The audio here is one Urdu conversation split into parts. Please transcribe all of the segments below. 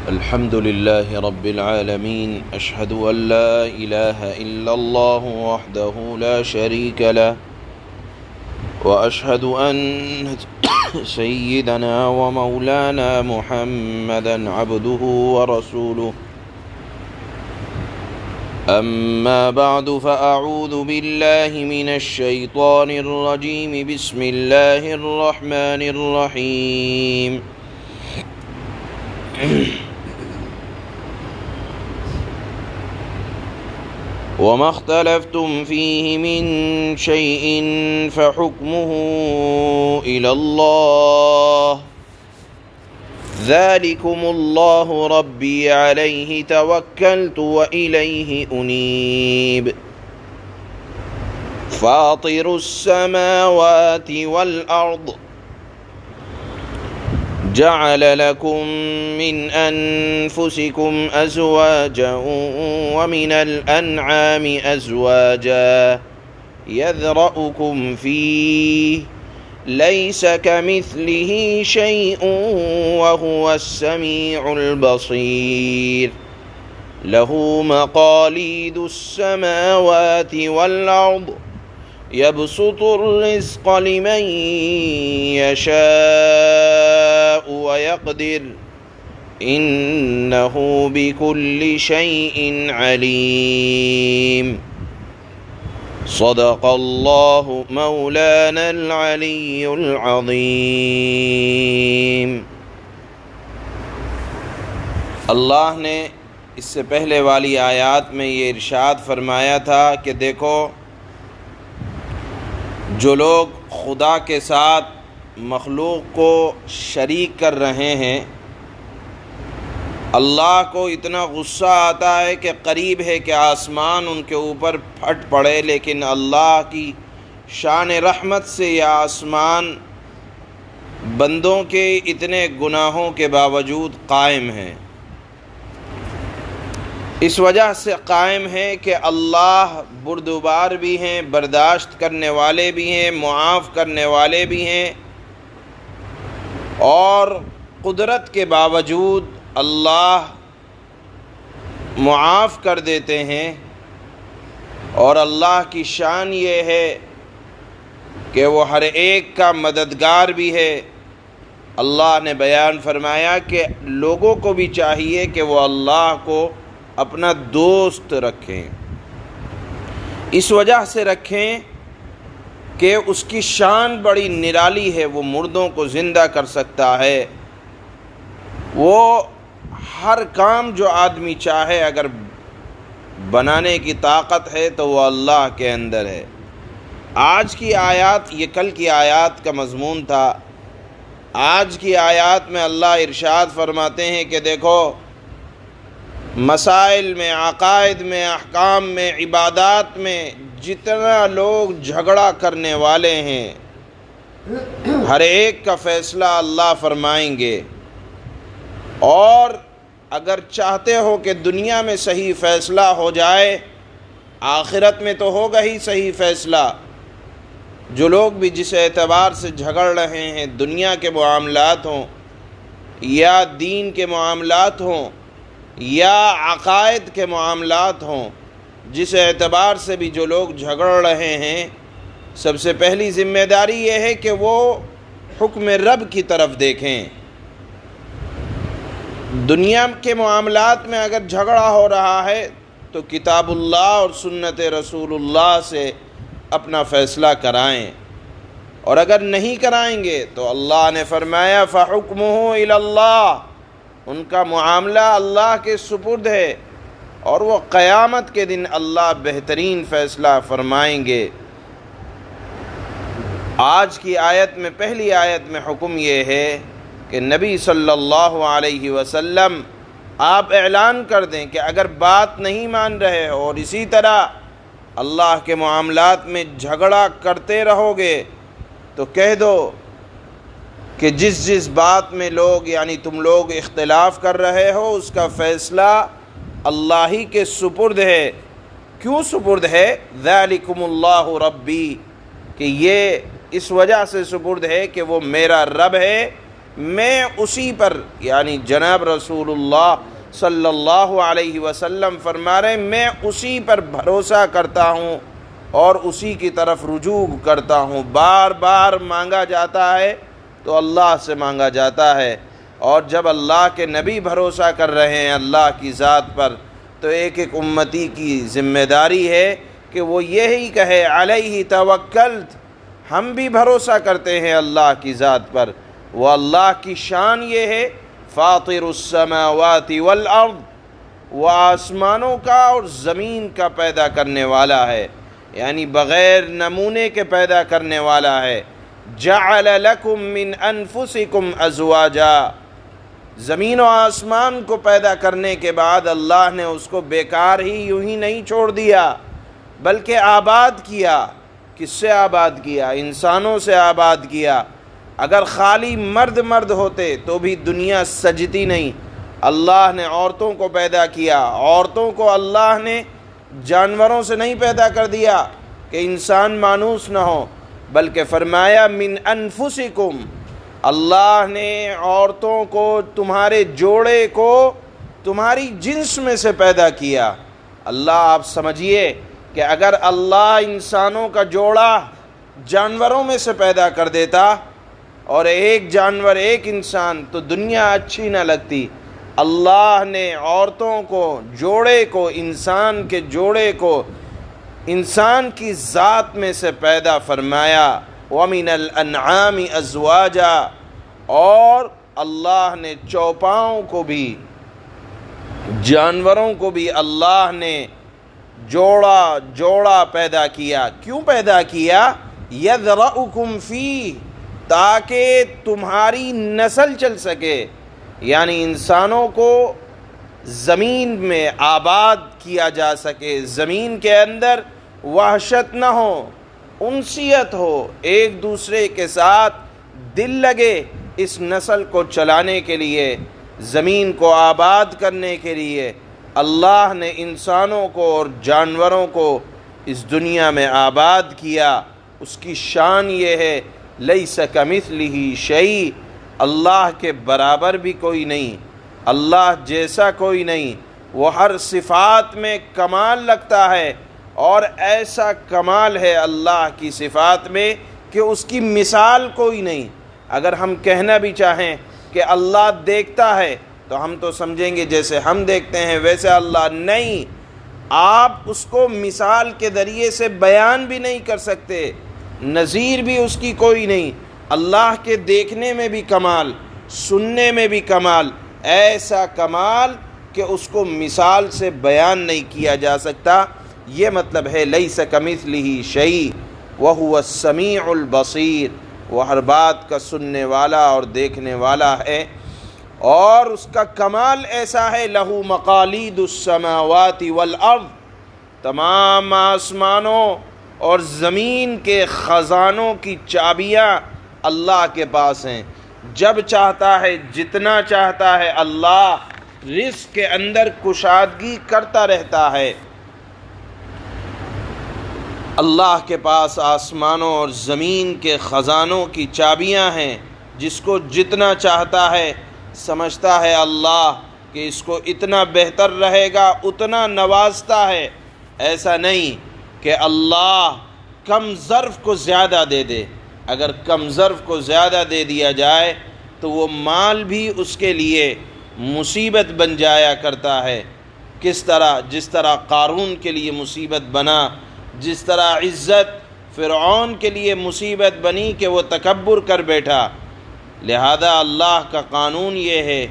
الحمد لله رب العالمين أشهد أن لا إله إلا الله وحده لا شريك له وأشهد أن سيدنا ومولانا محمدا عبده ورسوله أما بعد فأعوذ بالله من الشيطان الرجيم بسم الله الرحمن الرحيم وما اختلفتم فيه من شيء فحكمه إلى الله ذلكم الله ربي عليه توكلت وإليه أنيب فاطر السماوات والأرض جعل لكم من أنفسكم أزواجا ومن الأنعام أزواجا يذرأكم فيه ليس كمثله شيء وهو السميع البصير له مقاليد السماوات والأرض يبسط الرزق لمن يشاء ويقدر إنه بكل شيء عليم صدق الله مولانا العلي العظيم۔ اللہ نے اس سے پہلے والی آیات میں یہ ارشاد فرمایا تھا کہ دیکھو، جو لوگ خدا کے ساتھ مخلوق کو شریک کر رہے ہیں، اللہ کو اتنا غصہ آتا ہے کہ قریب ہے کہ آسمان ان کے اوپر پھٹ پڑے، لیکن اللہ کی شان رحمت سے یہ آسمان بندوں کے اتنے گناہوں کے باوجود قائم ہے۔ اس وجہ سے قائم ہے کہ اللہ بردبار بھی ہیں، برداشت کرنے والے بھی ہیں، معاف کرنے والے بھی ہیں، اور قدرت کے باوجود اللہ معاف کر دیتے ہیں۔ اور اللہ کی شان یہ ہے کہ وہ ہر ایک کا مددگار بھی ہے۔ اللہ نے بیان فرمایا کہ لوگوں کو بھی چاہیے کہ وہ اللہ کو اپنا دوست رکھیں، اس وجہ سے رکھیں کہ اس کی شان بڑی نرالی ہے، وہ مردوں کو زندہ کر سکتا ہے، وہ ہر کام جو آدمی چاہے اگر بنانے کی طاقت ہے تو وہ اللہ کے اندر ہے۔ آج کی آیات یہ کل کی آیات کا مضمون تھا۔ آج کی آیات میں اللہ ارشاد فرماتے ہیں کہ دیکھو، مسائل میں، عقائد میں، احکام میں، عبادات میں جتنا لوگ جھگڑا کرنے والے ہیں، ہر ایک کا فیصلہ اللہ فرمائیں گے۔ اور اگر چاہتے ہو کہ دنیا میں صحیح فیصلہ ہو جائے، آخرت میں تو ہوگا ہی صحیح فیصلہ۔ جو لوگ بھی جس اعتبار سے جھگڑ رہے ہیں، دنیا کے معاملات ہوں یا دین کے معاملات ہوں یا عقائد کے معاملات ہوں، جس اعتبار سے بھی جو لوگ جھگڑ رہے ہیں، سب سے پہلی ذمہ داری یہ ہے کہ وہ حکم رب کی طرف دیکھیں۔ دنیا کے معاملات میں اگر جھگڑا ہو رہا ہے تو کتاب اللہ اور سنت رسول اللہ سے اپنا فیصلہ کرائیں، اور اگر نہیں کرائیں گے تو اللہ نے فرمایا فَحُكْمُهُ إِلَى اللَّهِ، ان کا معاملہ اللہ کے سپرد ہے، اور وہ قیامت کے دن اللہ بہترین فیصلہ فرمائیں گے۔ آج کی آیت میں، پہلی آیت میں حکم یہ ہے کہ نبی صلی اللہ علیہ وسلم آپ اعلان کر دیں کہ اگر بات نہیں مان رہے ہو اور اسی طرح اللہ کے معاملات میں جھگڑا کرتے رہو گے تو کہہ دو کہ جس بات میں لوگ یعنی تم لوگ اختلاف کر رہے ہو اس کا فیصلہ اللہ ہی کے سپرد ہے۔ کیوں سپرد ہے؟ ذالکم اللہ ربی، کہ یہ اس وجہ سے سپرد ہے کہ وہ میرا رب ہے میں اسی پر، یعنی جناب رسول اللہ صلی اللہ علیہ وسلم فرما رہے ہیں میں اسی پر بھروسہ کرتا ہوں اور اسی کی طرف رجوع کرتا ہوں۔ بار بار مانگا جاتا ہے تو اللہ سے مانگا جاتا ہے، اور جب اللہ کے نبی بھروسہ کر رہے ہیں اللہ کی ذات پر تو ایک ایک امتی کی ذمہ داری ہے کہ وہ یہی کہے علیہ توکلت، ہم بھی بھروسہ کرتے ہیں اللہ کی ذات پر۔ وہ اللہ کی شان یہ ہے فاطر السماوات والارض، وہ آسمانوں کا اور زمین کا پیدا کرنے والا ہے، یعنی بغیر نمونے کے پیدا کرنے والا ہے۔ جعل لکم من انفسکم ازواجا، زمین و آسمان کو پیدا کرنے کے بعد اللہ نے اس کو بیکار ہی یوں ہی نہیں چھوڑ دیا بلکہ آباد کیا۔ کس سے آباد کیا؟ انسانوں سے آباد کیا۔ اگر خالی مرد مرد ہوتے تو بھی دنیا سجتی نہیں۔ اللہ نے عورتوں کو پیدا کیا، عورتوں کو اللہ نے جانوروں سے نہیں پیدا کر دیا کہ انسان مانوس نہ ہو، بلکہ فرمایا من انفسکم، اللہ نے عورتوں کو، تمہارے جوڑے کو تمہاری جنس میں سے پیدا کیا۔ اللہ آپ سمجھیے کہ اگر اللہ انسانوں کا جوڑا جانوروں میں سے پیدا کر دیتا اور ایک جانور ایک انسان تو دنیا اچھی نہ لگتی۔ اللہ نے عورتوں کو، جوڑے کو، انسان کے جوڑے کو انسان کی ذات میں سے پیدا فرمایا۔ وَمِنَ الْأَنْعَامِ أَزْوَاجًا، اور اللہ نے چوپاؤں کو بھی، جانوروں کو بھی اللہ نے جوڑا پیدا کیا۔ کیوں پیدا کیا؟ يَذْرَؤُكُمْ فِيهِ، تاکہ تمہاری نسل چل سکے، یعنی انسانوں کو زمین میں آباد کیا جا سکے، زمین کے اندر وحشت نہ ہو، انسیت ہو، ایک دوسرے کے ساتھ دل لگے، اس نسل کو چلانے کے لیے، زمین کو آباد کرنے کے لیے اللہ نے انسانوں کو اور جانوروں کو اس دنیا میں آباد کیا۔ اس کی شان یہ ہے لیس کمثلہ شیء، اللہ کے برابر بھی کوئی نہیں، اللہ جیسا کوئی نہیں، وہ ہر صفات میں کمال لگتا ہے، اور ایسا کمال ہے اللہ کی صفات میں کہ اس کی مثال کوئی نہیں۔ اگر ہم کہنا بھی چاہیں کہ اللہ دیکھتا ہے تو ہم تو سمجھیں گے جیسے ہم دیکھتے ہیں ویسے اللہ نہیں، آپ اس کو مثال کے ذریعے سے بیان بھی نہیں کر سکتے، نظیر بھی اس کی کوئی نہیں۔ اللہ کے دیکھنے میں بھی کمال، سننے میں بھی کمال، ایسا کمال کہ اس کو مثال سے بیان نہیں کیا جا سکتا۔ یہ مطلب ہے لیس کمثلہ شیء وہو السمیع البصیر، وہ ہر بات کا سننے والا اور دیکھنے والا ہے، اور اس کا کمال ایسا ہے لہ مقالید السماوات والارض، تمام آسمانوں اور زمین کے خزانوں کی چابیاں اللہ کے پاس ہیں۔ جب چاہتا ہے، جتنا چاہتا ہے، اللہ رزق کے اندر کشادگی کرتا رہتا ہے۔ اللہ کے پاس آسمانوں اور زمین کے خزانوں کی چابیاں ہیں، جس کو جتنا چاہتا ہے سمجھتا ہے اللہ کہ اس کو اتنا بہتر رہے گا، اتنا نوازتا ہے۔ ایسا نہیں کہ اللہ کم ظرف کو زیادہ دے دے، اگر کم ظرف کو زیادہ دے دیا جائے تو وہ مال بھی اس کے لیے مصیبت بن جایا کرتا ہے۔ کس طرح؟ جس طرح قارون کے لیے مصیبت بنا، جس طرح عزت فرعون کے لیے مصیبت بنی کہ وہ تکبر کر بیٹھا۔ لہذا اللہ کا قانون یہ ہے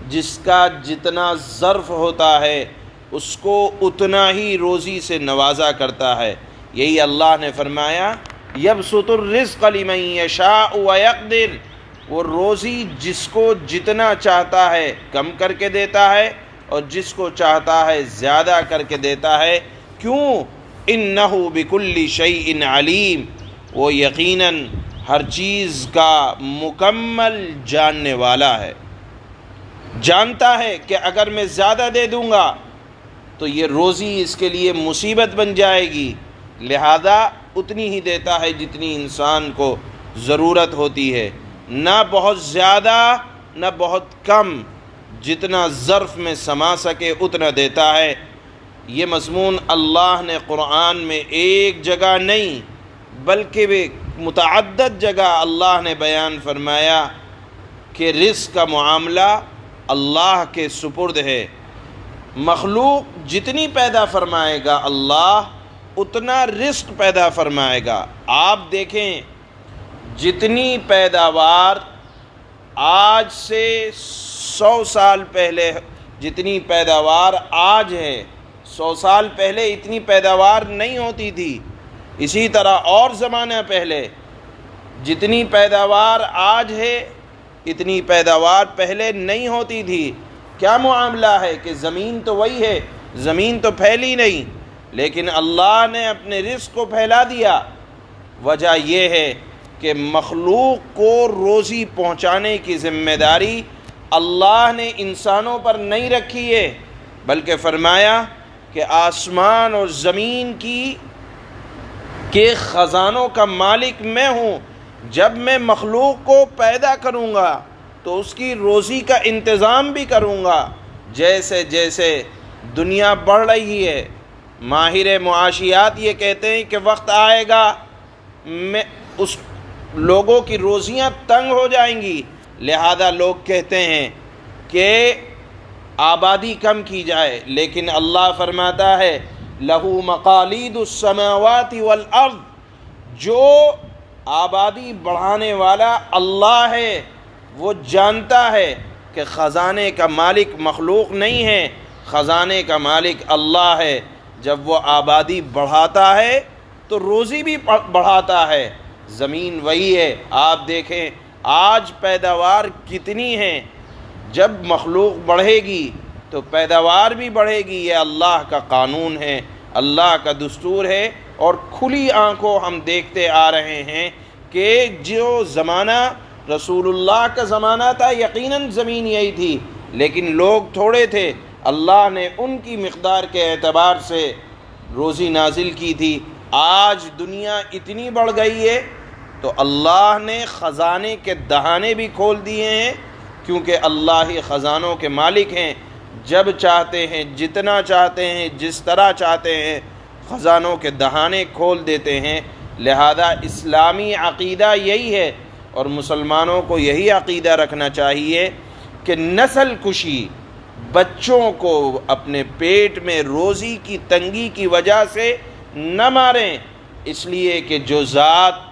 جس کا جتنا ظرف ہوتا ہے اس کو اتنا ہی روزی سے نوازا کرتا ہے۔ یہی اللہ نے فرمایا یبسط الرزق لمن یشاء ویقدر، وہ روزی جس کو جتنا چاہتا ہے کم کر کے دیتا ہے اور جس کو چاہتا ہے زیادہ کر کے دیتا ہے۔ کیوں؟ انہ بکل شیء علیم، وہ یقیناً ہر چیز کا مکمل جاننے والا ہے، جانتا ہے کہ اگر میں زیادہ دے دوں گا تو یہ روزی اس کے لیے مصیبت بن جائے گی، لہذا اتنی ہی دیتا ہے جتنی انسان کو ضرورت ہوتی ہے۔ نہ بہت زیادہ نہ بہت کم، جتنا ظرف میں سما سکے اتنا دیتا ہے۔ یہ مضمون اللہ نے قرآن میں ایک جگہ نہیں بلکہ بھی متعدد جگہ اللہ نے بیان فرمایا کہ رزق کا معاملہ اللہ کے سپرد ہے۔ مخلوق جتنی پیدا فرمائے گا اللہ اتنا رزق پیدا فرمائے گا۔ آپ دیکھیں جتنی پیداوار آج سے 100 سال پہلے جتنی پیداوار آج ہے، 100 سال پہلے اتنی پیداوار نہیں ہوتی تھی۔ اسی طرح اور زمانہ پہلے جتنی پیداوار آج ہے اتنی پیداوار پہلے نہیں ہوتی تھی۔ کیا معاملہ ہے کہ زمین تو وہی ہے، زمین تو پھیلی نہیں، لیکن اللہ نے اپنے رزق کو پھیلا دیا۔ وجہ یہ ہے کہ مخلوق کو روزی پہنچانے کی ذمہ داری اللہ نے انسانوں پر نہیں رکھی ہے، بلکہ فرمایا کہ آسمان اور زمین کے خزانوں کا مالک میں ہوں۔ جب میں مخلوق کو پیدا کروں گا تو اس کی روزی کا انتظام بھی کروں گا۔ جیسے جیسے دنیا بڑھ رہی ہے، ماہر معاشیات یہ کہتے ہیں کہ وقت آئے گا اس لوگوں کی روزیاں تنگ ہو جائیں گی، لہذا لوگ کہتے ہیں کہ آبادی کم کی جائے، لیکن اللہ فرماتا ہے لَهُ مَقَالِيدُ السَّمَاوَاتِ وَالْأَرْضِ، جو آبادی بڑھانے والا اللہ ہے، وہ جانتا ہے کہ خزانے کا مالک مخلوق نہیں ہے، خزانے کا مالک اللہ ہے۔ جب وہ آبادی بڑھاتا ہے تو روزی بھی بڑھاتا ہے۔ زمین وہی ہے، آپ دیکھیں آج پیداوار کتنی ہے، جب مخلوق بڑھے گی تو پیداوار بھی بڑھے گی۔ یہ اللہ کا قانون ہے، اللہ کا دستور ہے، اور کھلی آنکھوں ہم دیکھتے آ رہے ہیں کہ جو زمانہ رسول اللہ کا زمانہ تھا یقیناً زمین یہی تھی، لیکن لوگ تھوڑے تھے، اللہ نے ان کی مقدار کے اعتبار سے روزی نازل کی تھی۔ آج دنیا اتنی بڑھ گئی ہے تو اللہ نے خزانے کے دہانے بھی کھول دیے ہیں، کیونکہ اللہ ہی خزانوں کے مالک ہیں۔ جب چاہتے ہیں، جتنا چاہتے ہیں، جس طرح چاہتے ہیں خزانوں کے دہانے کھول دیتے ہیں۔ لہذا اسلامی عقیدہ یہی ہے، اور مسلمانوں کو یہی عقیدہ رکھنا چاہیے کہ نسل کشی، بچوں کو اپنے پیٹ میں روزی کی تنگی کی وجہ سے نہ ماریں، اس لیے کہ جو ذات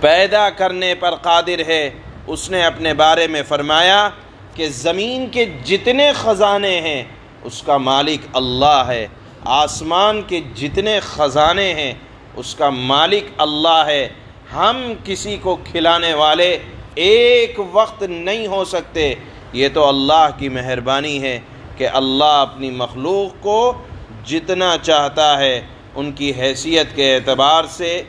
پیدا کرنے پر قادر ہے اس نے اپنے بارے میں فرمایا کہ زمین کے جتنے خزانے ہیں اس کا مالک اللہ ہے، آسمان کے جتنے خزانے ہیں اس کا مالک اللہ ہے۔ ہم کسی کو کھلانے والے ایک وقت نہیں ہو سکتے۔ یہ تو اللہ کی مہربانی ہے کہ اللہ اپنی مخلوق کو جتنا چاہتا ہے ان کی حیثیت کے اعتبار سے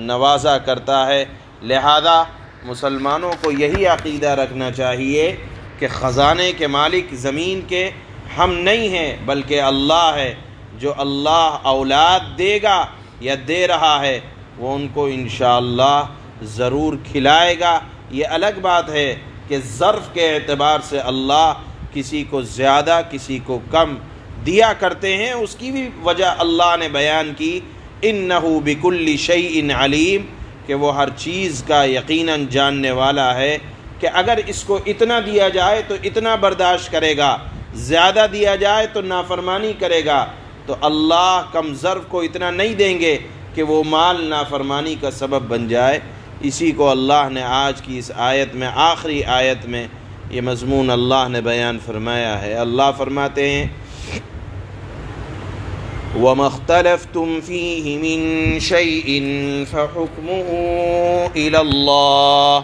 نوازا کرتا ہے۔ لہذا مسلمانوں کو یہی عقیدہ رکھنا چاہیے کہ خزانے کے مالک زمین کے ہم نہیں ہیں بلکہ اللہ ہے۔ جو اللہ اولاد دے گا یا دے رہا ہے وہ ان کو انشاءاللہ ضرور کھلائے گا۔ یہ الگ بات ہے کہ ظرف کے اعتبار سے اللہ کسی کو زیادہ کسی کو کم دیا کرتے ہیں، اس کی بھی وجہ اللہ نے بیان کی، اِنَّهُ بِكُلِّ شَيْءٍ عَلِيمٌ، کہ وہ ہر چیز کا یقیناً جاننے والا ہے، کہ اگر اس کو اتنا دیا جائے تو اتنا برداشت کرے گا، زیادہ دیا جائے تو نافرمانی کرے گا۔ تو اللہ کم ظرف کو اتنا نہیں دیں گے کہ وہ مال نافرمانی کا سبب بن جائے۔ اسی کو اللہ نے آج کی اس آیت میں، آخری آیت میں یہ مضمون اللہ نے بیان فرمایا ہے۔ اللہ فرماتے ہیں وَمَا اخْتَلَفْتُمْ فِيهِ مِنْ شَيْءٍ فَحُكْمُهُ إِلَى اللَّهِ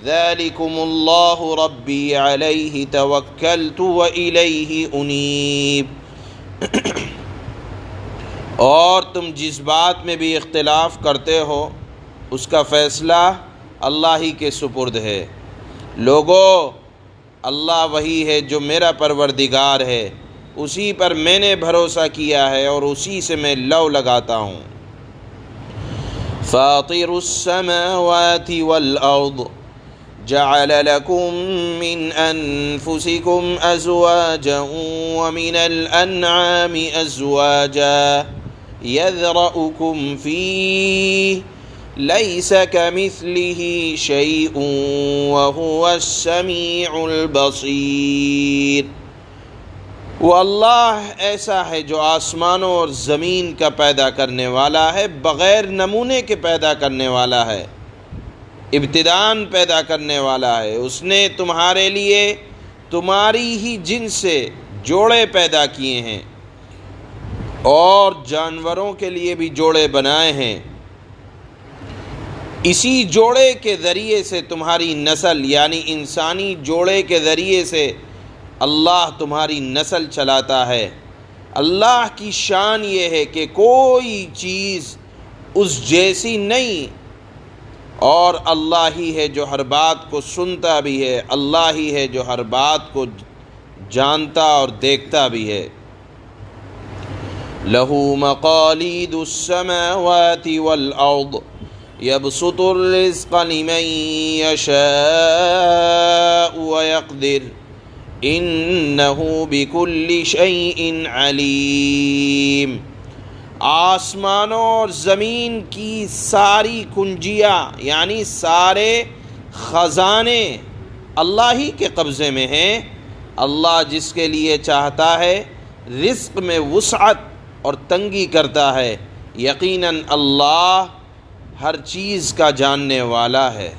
ذَلِكُمُ اللَّهُ رَبِّي عَلَيْهِ تَوَكَّلْتُ وَإِلَيْهِ أُنِيبُ۔ اور تم جس بات میں بھی اختلاف کرتے ہو اس کا فیصلہ اللہ ہی کے سپرد ہے۔ لوگو، اللہ وہی ہے جو میرا پروردگار ہے، اسی پر میں نے بھروسہ کیا ہے اور اسی سے میں لو لگاتا ہوں۔ فاطر السماوات والارض جعل لكم من أنفسكم أزواجا ومن الأنعام أزواجا يذرأكم فيه ليس كمثله شيء وهو السميع البصير۔ وہ اللہ ایسا ہے جو آسمانوں اور زمین کا پیدا کرنے والا ہے، بغیر نمونے کے پیدا کرنے والا ہے، ابتداءً پیدا کرنے والا ہے۔ اس نے تمہارے لیے تمہاری ہی جنس سے جوڑے پیدا کیے ہیں اور جانوروں کے لیے بھی جوڑے بنائے ہیں، اسی جوڑے کے ذریعے سے تمہاری نسل یعنی انسانی جوڑے کے ذریعے سے اللہ تمہاری نسل چلاتا ہے۔ اللہ کی شان یہ ہے کہ کوئی چیز اس جیسی نہیں، اور اللہ ہی ہے جو ہر بات کو سنتا بھی ہے، اللہ ہی ہے جو ہر بات کو جانتا اور دیکھتا بھی ہے۔ لَهُ مَقَالِيدُ السَّمَاوَاتِ وَالْأَرْضِ يَبْسُطُ الرِّزْقَ لِمَن يَشَاءُ وَيَقْدِرُ إِنَّهُ بِكُلِّ شَيْءٍ عَلِيمٌ۔ آسمانوں اور زمین کی ساری کنجیاں یعنی سارے خزانے اللہ ہی کے قبضے میں ہیں۔ اللہ جس کے لیے چاہتا ہے رزق میں وسعت اور تنگی کرتا ہے، یقیناً اللہ ہر چیز کا جاننے والا ہے۔